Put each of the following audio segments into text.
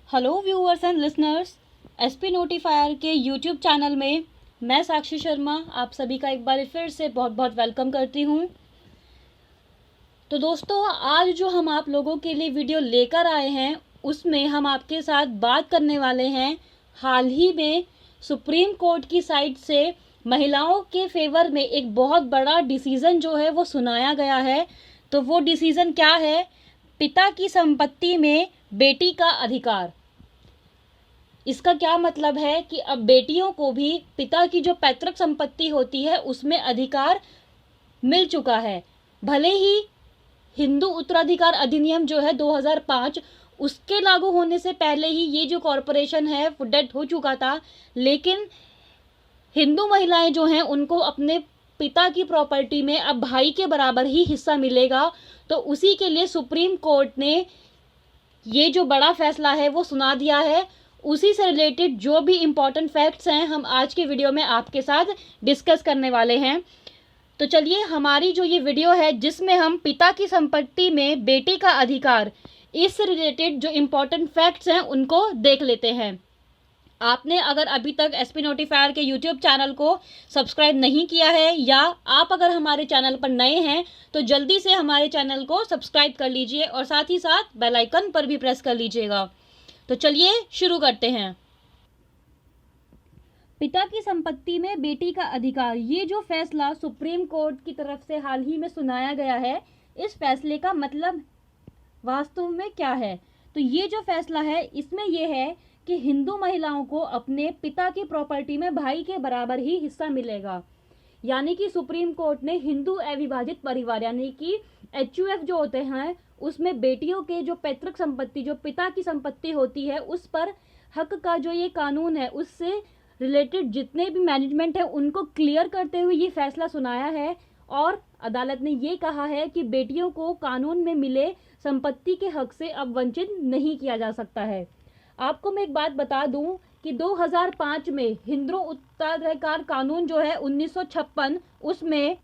Hello viewers and listeners, SP notifier के YouTube channel में मैं साक्षी शर्मा आप सभी का एक बार फिर से बहुत बहुत वेलकम करती हूँ। तो दोस्तों, आज जो हम आप लोगों के लिए वीडियो लेकर आए हैं उसमें हम आपके साथ बात करने वाले हैं हाल ही में सुप्रीम कोर्ट की साइड से महिलाओं के फेवर में एक बहुत बड़ा डिसीज़न जो है वो सुनाया गया है। तो वो डिसीज़न क्या है? पिता की संपत्ति में बेटी का अधिकार। इसका क्या मतलब है कि अब बेटियों को भी पिता की जो पैतृक संपत्ति होती है उसमें अधिकार मिल चुका है। भले ही हिंदू उत्तराधिकार अधिनियम जो है 2005 उसके लागू होने से पहले ही ये जो कॉरपोरेशन है वो डेड हो चुका था, लेकिन हिंदू महिलाएं जो हैं उनको अपने पिता की प्रॉपर्टी में अब भाई के बराबर ही हिस्सा मिलेगा। तो उसी के लिए सुप्रीम कोर्ट ने ये जो बड़ा फैसला है वो सुना दिया है। उसी से रिलेटेड जो भी इम्पोर्टेंट फैक्ट्स हैं हम आज के वीडियो में आपके साथ डिस्कस करने वाले हैं। तो चलिए, हमारी जो ये वीडियो है जिसमें हम पिता की संपत्ति में बेटी का अधिकार, इससे रिलेटेड जो इम्पोर्टेंट फैक्ट्स हैं उनको देख लेते हैं। आपने अगर अभी तक एसपी नोटिफायर के यूट्यूब चैनल को सब्सक्राइब नहीं किया है या आप अगर हमारे चैनल पर नए हैं तो जल्दी से हमारे चैनल को सब्सक्राइब कर लीजिए और साथ ही साथ बेल आइकन पर भी प्रेस कर लीजिएगा। तो चलिए शुरू करते हैं। पिता की संपत्ति में बेटी का अधिकार, ये जो फैसला सुप्रीम कोर्ट की तरफ से हाल ही में सुनाया गया है, इस फैसले का मतलब वास्तव में क्या है? तो ये जो फैसला है इसमें यह है कि हिंदू महिलाओं को अपने पिता की प्रॉपर्टी में भाई के बराबर ही हिस्सा मिलेगा। यानी कि सुप्रीम कोर्ट ने हिंदू अविभाजित परिवार यानी कि HUF जो होते हैं उसमें बेटियों के जो पैतृक संपत्ति, जो पिता की संपत्ति होती है, उस पर हक का जो ये कानून है उससे रिलेटेड जितने भी मैनेजमेंट है उनको क्लियर करते हुए ये फैसला सुनाया है। और अदालत ने ये कहा है कि बेटियों को कानून में मिले संपत्ति के हक से अब वंचित नहीं किया जा सकता है। आपको मैं एक बात बता दूं कि 2005 में हिंदू उत्तराधिकार कानून जो है 1956 उसमें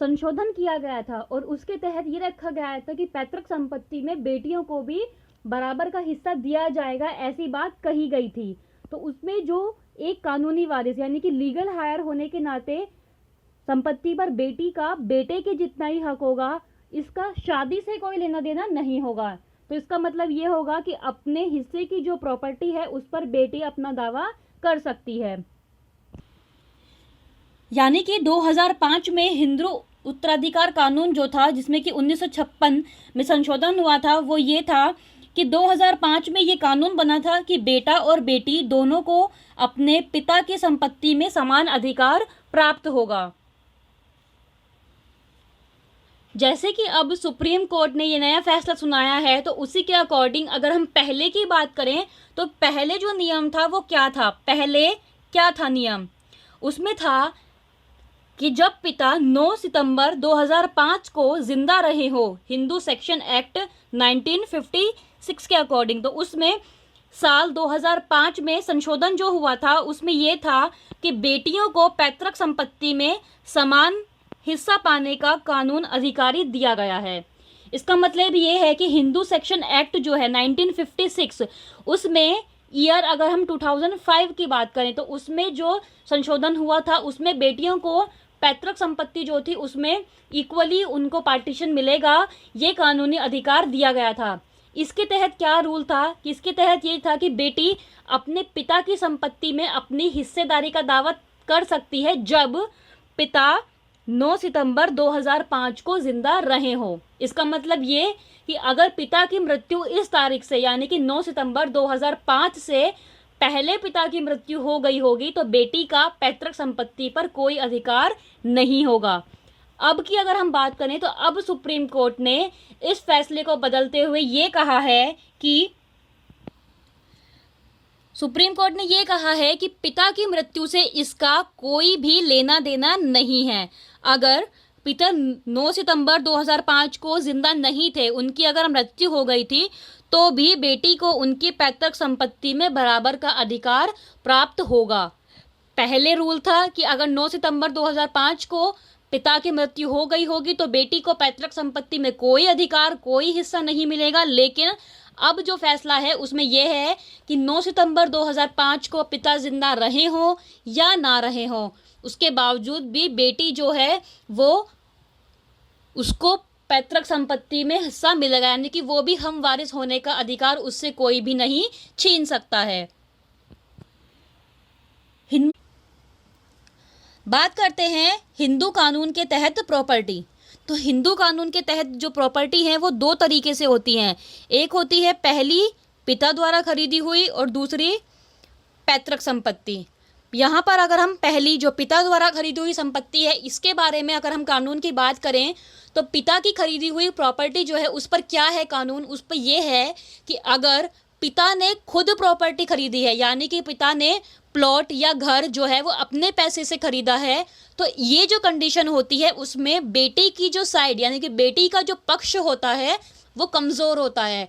संशोधन किया गया था और उसके तहत ये रखा गया था कि पैतृक संपत्ति में बेटियों को भी बराबर का हिस्सा दिया जाएगा, ऐसी बात कही गई थी। तो उसमें जो एक कानूनी वारिस यानी कि लीगल हायर होने के नाते संपत्ति पर बेटी का बेटे के जितना ही हक होगा, इसका शादी से कोई लेना देना नहीं होगा। तो इसका मतलब ये होगा कि अपने हिस्से की जो प्रॉपर्टी है उस पर बेटी अपना दावा कर सकती है। यानी कि 2005 में हिंदू उत्तराधिकार कानून जो था जिसमें कि 1956 में संशोधन हुआ था, वो ये था कि 2005 में ये कानून बना था कि बेटा और बेटी दोनों को अपने पिता की संपत्ति में समान अधिकार प्राप्त होगा। जैसे कि अब सुप्रीम कोर्ट ने ये नया फैसला सुनाया है तो उसी के अकॉर्डिंग अगर हम पहले की बात करें तो पहले जो नियम था वो क्या था? पहले क्या था नियम? उसमें था कि जब पिता 9 सितंबर 2005 को जिंदा रहे हो, हिंदू सेक्शन एक्ट 1956 के अकॉर्डिंग, तो उसमें साल 2005 में संशोधन जो हुआ था उसमें यह था कि बेटियों को पैतृक संपत्ति में समान हिस्सा पाने का कानून अधिकारी दिया गया है। इसका मतलब ये है कि हिंदू सेक्शन एक्ट जो है 1956 उसमें ईयर अगर हम 2005 की बात करें तो उसमें जो संशोधन हुआ था उसमें बेटियों को पैतृक संपत्ति जो थी उसमें इक्वली उनको पार्टीशन मिलेगा, ये कानूनी अधिकार दिया गया था। इसके तहत क्या रूल था कि इसके तहत ये था कि बेटी अपने पिता की संपत्ति में अपनी हिस्सेदारी का दावा कर सकती है जब पिता 9 सितंबर 2005 को जिंदा रहे हो। इसका मतलब ये कि अगर पिता की मृत्यु इस तारीख से यानी कि 9 सितंबर 2005 से पहले पिता की मृत्यु हो गई होगी तो बेटी का पैतृक संपत्ति पर कोई अधिकार नहीं होगा। अब की अगर हम बात करें तो अब सुप्रीम कोर्ट ने इस फैसले को बदलते हुए ये कहा है कि सुप्रीम कोर्ट ने ये कहा है कि पिता की मृत्यु से इसका कोई भी लेना देना नहीं है। अगर पिता 9 सितंबर 2005 को जिंदा नहीं थे, उनकी अगर मृत्यु हो गई थी तो भी बेटी को उनकी पैतृक संपत्ति में बराबर का अधिकार प्राप्त होगा। पहले रूल था कि अगर 9 सितंबर 2005 को पिता की मृत्यु हो गई होगी तो बेटी को पैतृक संपत्ति में कोई अधिकार, कोई हिस्सा नहीं मिलेगा। लेकिन अब जो फैसला है उसमें यह है कि 9 सितंबर 2005 को पिता जिंदा रहे हों या ना रहे हों, उसके बावजूद भी बेटी जो है वो उसको पैतृक संपत्ति में हिस्सा मिलेगा, यानी कि वो भी हम वारिस होने का अधिकार उससे कोई भी नहीं छीन सकता है। बात करते हैं हिंदू कानून के तहत प्रॉपर्टी। तो हिंदू कानून के तहत जो प्रॉपर्टी है वो दो तरीके से होती हैं। एक होती है पहली पिता द्वारा खरीदी हुई और दूसरी पैतृक संपत्ति। यहाँ पर अगर हम पहली जो पिता द्वारा खरीदी हुई संपत्ति है इसके बारे में अगर हम कानून की बात करें तो पिता की खरीदी हुई प्रॉपर्टी जो है उस पर क्या है कानून, उस पर यह है कि अगर पिता ने खुद प्रॉपर्टी खरीदी है, यानी कि पिता ने प्लॉट या घर जो है वो अपने पैसे से खरीदा है, तो ये जो कंडीशन होती है उसमें बेटी की जो साइड यानी कि बेटी का जो पक्ष होता है वो कमज़ोर होता है।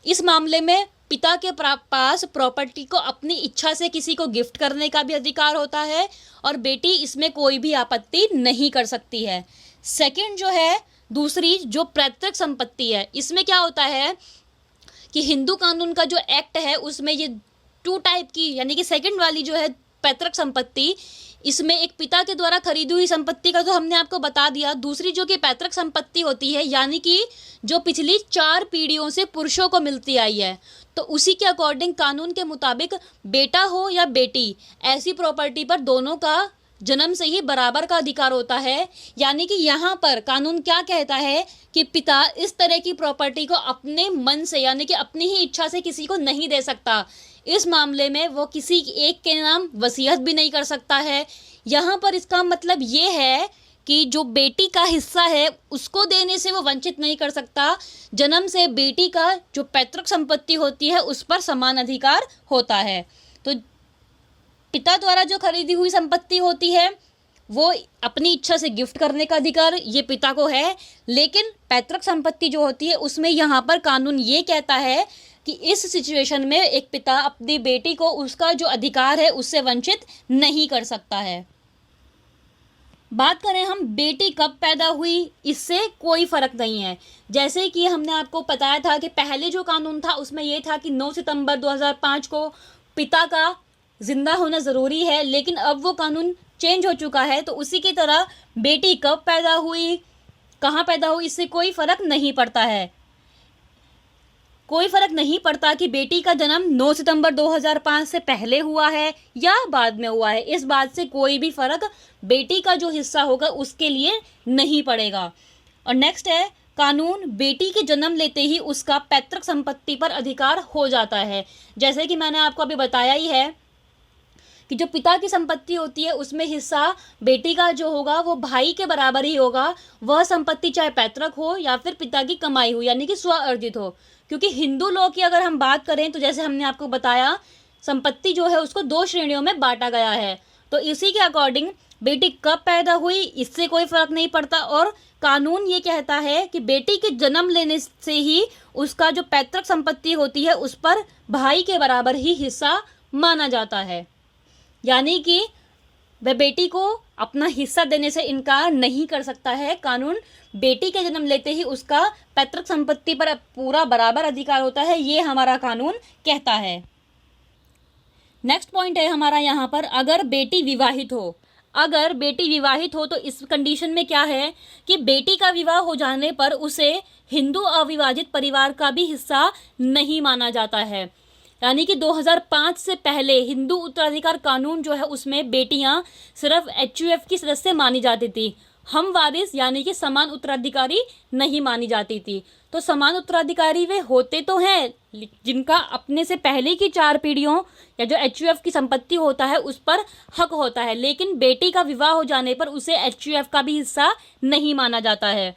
इस मामले में पिता के पास प्रॉपर्टी को अपनी इच्छा से किसी को गिफ्ट करने का भी अधिकार होता है और बेटी इसमें कोई भी आपत्ति नहीं कर सकती है। सेकंड जो है दूसरी जो पैतृक संपत्ति है, इसमें क्या होता है कि हिंदू कानून का जो एक्ट है उसमें ये टू टाइप की यानी कि सेकंड वाली जो है पैतृक संपत्ति, इसमें एक पिता के द्वारा खरीदी हुई संपत्ति का तो हमने आपको बता दिया, दूसरी जो कि पैतृक संपत्ति होती है यानी कि जो पिछली 4 पीढ़ियों से पुरुषों को मिलती आई है, तो उसी के अकॉर्डिंग कानून के मुताबिक बेटा हो या बेटी ऐसी प्रॉपर्टी पर दोनों का जन्म से ही बराबर का अधिकार होता है। यानी कि यहाँ पर कानून क्या कहता है कि पिता इस तरह की प्रॉपर्टी को अपने मन से यानी कि अपनी ही इच्छा से किसी को नहीं दे सकता। इस मामले में वो किसी एक के नाम वसीयत भी नहीं कर सकता है। यहाँ पर इसका मतलब ये है कि जो बेटी का हिस्सा है उसको देने से वो वंचित नहीं कर सकता। जन्म से बेटी का जो पैतृक संपत्ति होती है उस पर समान अधिकार होता है। तो पिता द्वारा जो खरीदी हुई संपत्ति होती है वो अपनी इच्छा से गिफ्ट करने का अधिकार ये पिता को है, लेकिन पैतृक संपत्ति जो होती है उसमें यहाँ पर कानून ये कहता है कि इस सिचुएशन में एक पिता अपनी बेटी को उसका जो अधिकार है उससे वंचित नहीं कर सकता है। बात करें हम बेटी कब पैदा हुई, इससे कोई फ़र्क नहीं है। जैसे कि हमने आपको बताया था कि पहले जो कानून था उसमें यह था कि 9 सितंबर 2005 को पिता का जिंदा होना ज़रूरी है, लेकिन अब वो कानून चेंज हो चुका है। तो उसी की तरह बेटी कब पैदा हुई, कहाँ पैदा हुई, इससे कोई फ़र्क नहीं पड़ता है। कोई फ़र्क नहीं पड़ता कि बेटी का जन्म 9 सितंबर 2005 से पहले हुआ है या बाद में हुआ है। इस बात से कोई भी फ़र्क बेटी का जो हिस्सा होगा उसके लिए नहीं पड़ेगा। और नेक्स्ट है कानून बेटी के जन्म लेते ही उसका पैतृक संपत्ति पर अधिकार हो जाता है। जैसे कि मैंने आपको अभी बताया ही है कि जो पिता की संपत्ति होती है उसमें हिस्सा बेटी का जो होगा वो भाई के बराबर ही होगा। वह संपत्ति चाहे पैतृक हो या फिर पिता की कमाई हो यानी कि स्व अर्जित हो। क्योंकि हिंदू लॉ की अगर हम बात करें तो जैसे हमने आपको बताया संपत्ति जो है उसको 2 श्रेणियों में बांटा गया है। तो इसी के अकॉर्डिंग बेटी कब पैदा हुई इससे कोई फ़र्क नहीं पड़ता और कानून ये कहता है कि बेटी के जन्म लेने से ही उसका जो पैतृक संपत्ति होती है उस पर भाई के बराबर ही हिस्सा माना जाता है। यानी कि वह बेटी को अपना हिस्सा देने से इनकार नहीं कर सकता है। कानून बेटी के जन्म लेते ही उसका पैतृक संपत्ति पर पूरा बराबर अधिकार होता है, ये हमारा कानून कहता है। नेक्स्ट पॉइंट है हमारा यहाँ पर, अगर बेटी विवाहित हो। अगर बेटी विवाहित हो तो इस कंडीशन में क्या है कि बेटी का विवाह हो जाने पर उसे हिंदू अविभाजित परिवार का भी हिस्सा नहीं माना जाता है। यानी कि 2005 से पहले हिंदू उत्तराधिकार कानून जो है उसमें बेटियां सिर्फ HUF की सदस्य मानी जाती थी, हम वारिस यानी कि समान उत्तराधिकारी नहीं मानी जाती थी। तो समान उत्तराधिकारी वे होते तो हैं जिनका अपने से पहले की 4 पीढ़ियों या जो HUF की संपत्ति होता है उस पर हक होता है, लेकिन बेटी का विवाह हो जाने पर उसे HUF का भी हिस्सा नहीं माना जाता है।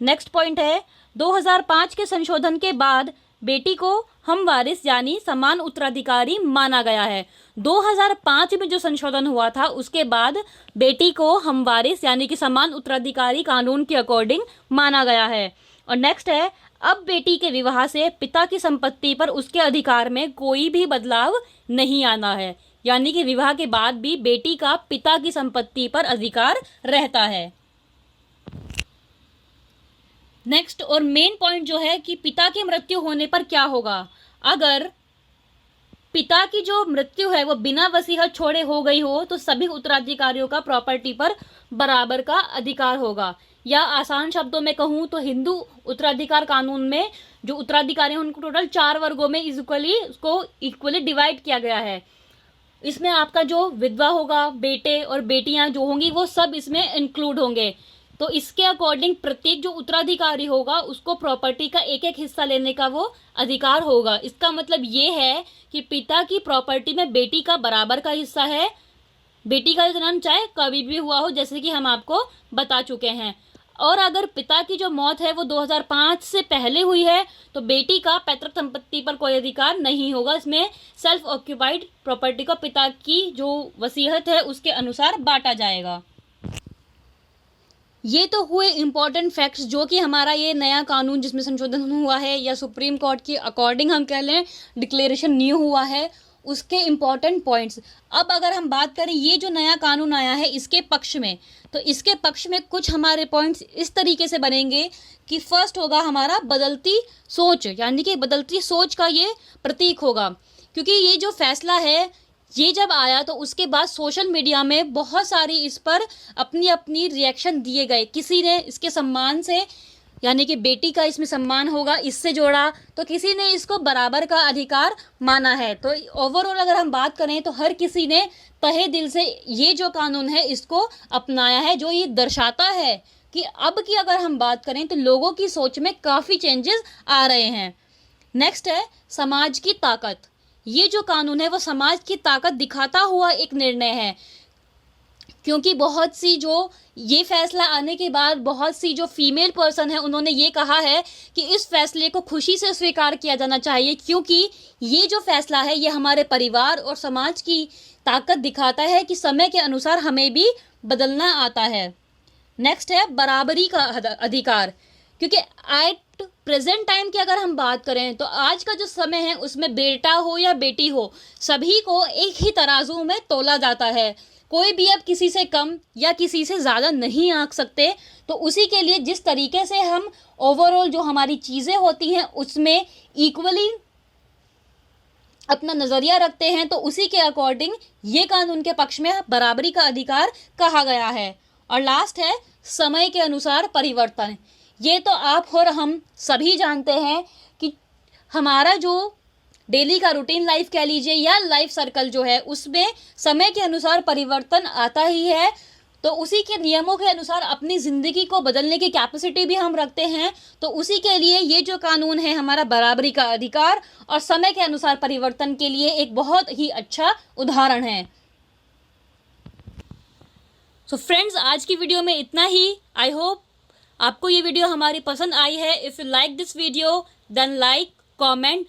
नेक्स्ट पॉइंट है 2005 के संशोधन के बाद बेटी को हम वारिस यानी समान उत्तराधिकारी माना गया है। 2005 में जो संशोधन हुआ था उसके बाद बेटी को हम वारिस यानी कि समान उत्तराधिकारी कानून के अकॉर्डिंग माना गया है। और नेक्स्ट है अब बेटी के विवाह से पिता की संपत्ति पर उसके अधिकार में कोई भी बदलाव नहीं आना है। यानी कि विवाह के बाद भी बेटी का पिता की संपत्ति पर अधिकार रहता है। नेक्स्ट और मेन पॉइंट जो है कि पिता की मृत्यु होने पर क्या होगा। अगर पिता की जो मृत्यु है वो बिना वसीयत छोड़े हो गई हो तो सभी उत्तराधिकारियों का प्रॉपर्टी पर बराबर का अधिकार होगा। या आसान शब्दों में कहूँ तो हिंदू उत्तराधिकार कानून में जो उत्तराधिकारी हैं उनको टोटल 4 वर्गों में इक्वली डिवाइड किया गया है। इसमें आपका जो विधवा होगा, बेटे और बेटियां जो होंगी वो सब इसमें इंक्लूड होंगे। तो इसके अकॉर्डिंग प्रत्येक जो उत्तराधिकारी होगा उसको प्रॉपर्टी का एक एक हिस्सा लेने का वो अधिकार होगा। इसका मतलब ये है कि पिता की प्रॉपर्टी में बेटी का बराबर का हिस्सा है। बेटी का जन्म चाहे कभी भी हुआ हो, जैसे कि हम आपको बता चुके हैं। और अगर पिता की जो मौत है वो 2005 से पहले हुई है तो बेटी का पैतृक संपत्ति पर कोई अधिकार नहीं होगा। इसमें सेल्फ ऑक्यूपाइड प्रॉपर्टी को पिता की जो वसीयत है उसके अनुसार बांटा जाएगा। ये तो हुए इम्पॉर्टेंट फैक्ट्स जो कि हमारा ये नया कानून जिसमें संशोधन हुआ है या सुप्रीम कोर्ट की अकॉर्डिंग हम कह लें डिक्लेरेशन न्यू हुआ है उसके इम्पॉर्टेंट पॉइंट्स। अब अगर हम बात करें ये जो नया कानून आया है इसके पक्ष में, तो इसके पक्ष में कुछ हमारे पॉइंट्स इस तरीके से बनेंगे कि फर्स्ट होगा हमारा बदलती सोच, यानी कि बदलती सोच का ये प्रतीक होगा। क्योंकि ये जो फैसला है ये जब आया तो उसके बाद सोशल मीडिया में बहुत सारी इस पर अपनी अपनी रिएक्शन दिए गए। किसी ने इसके सम्मान से, यानी कि बेटी का इसमें सम्मान होगा, इससे जोड़ा, तो किसी ने इसको बराबर का अधिकार माना है। तो ओवरऑल अगर हम बात करें तो हर किसी ने तहे दिल से ये जो कानून है इसको अपनाया है, जो ये दर्शाता है कि अब की अगर हम बात करें तो लोगों की सोच में काफ़ी चेंजेस आ रहे हैं। नेक्स्ट है समाज की ताकत। ये जो कानून है वो समाज की ताकत दिखाता हुआ एक निर्णय है, क्योंकि बहुत सी जो ये फैसला आने के बाद बहुत सी जो फीमेल पर्सन है उन्होंने ये कहा है कि इस फैसले को खुशी से स्वीकार किया जाना चाहिए, क्योंकि ये जो फैसला है ये हमारे परिवार और समाज की ताकत दिखाता है कि समय के अनुसार हमें भी बदलना आता है। नेक्स्ट है बराबरी का अधिकार, क्योंकि एट प्रेजेंट टाइम की अगर हम बात करें तो आज का जो समय है उसमें बेटा हो या बेटी हो सभी को एक ही तराजू में तोला जाता है। कोई भी अब किसी से कम या किसी से ज़्यादा नहीं आंक सकते। तो उसी के लिए जिस तरीके से हम ओवरऑल जो हमारी चीज़ें होती हैं उसमें इक्वली अपना नज़रिया रखते हैं, तो उसी के अकॉर्डिंग ये कानून के पक्ष में बराबरी का अधिकार कहा गया है। और लास्ट है समय के अनुसार परिवर्तन। ये तो आप और हम सभी जानते हैं कि हमारा जो डेली का रूटीन लाइफ कह लीजिए या लाइफ सर्कल जो है उसमें समय के अनुसार परिवर्तन आता ही है। तो उसी के नियमों के अनुसार अपनी ज़िंदगी को बदलने की कैपेसिटी भी हम रखते हैं। तो उसी के लिए ये जो कानून है हमारा बराबरी का अधिकार और समय के अनुसार परिवर्तन के लिए एक बहुत ही अच्छा उदाहरण है। सो फ्रेंड्स, आज की वीडियो में इतना ही। आई होप आपको ये वीडियो हमारी पसंद आई है। If you like this video then like, comment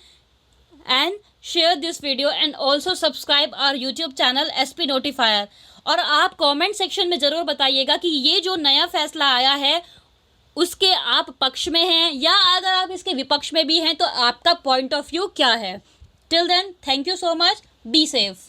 and share this video and also subscribe our YouTube channel SP Notifier। और आप कमेंट सेक्शन में ज़रूर बताइएगा कि ये जो नया फैसला आया है उसके आप पक्ष में हैं या अगर आप इसके विपक्ष में भी हैं तो आपका पॉइंट ऑफ व्यू क्या है। Till then, thank you so much, be safe.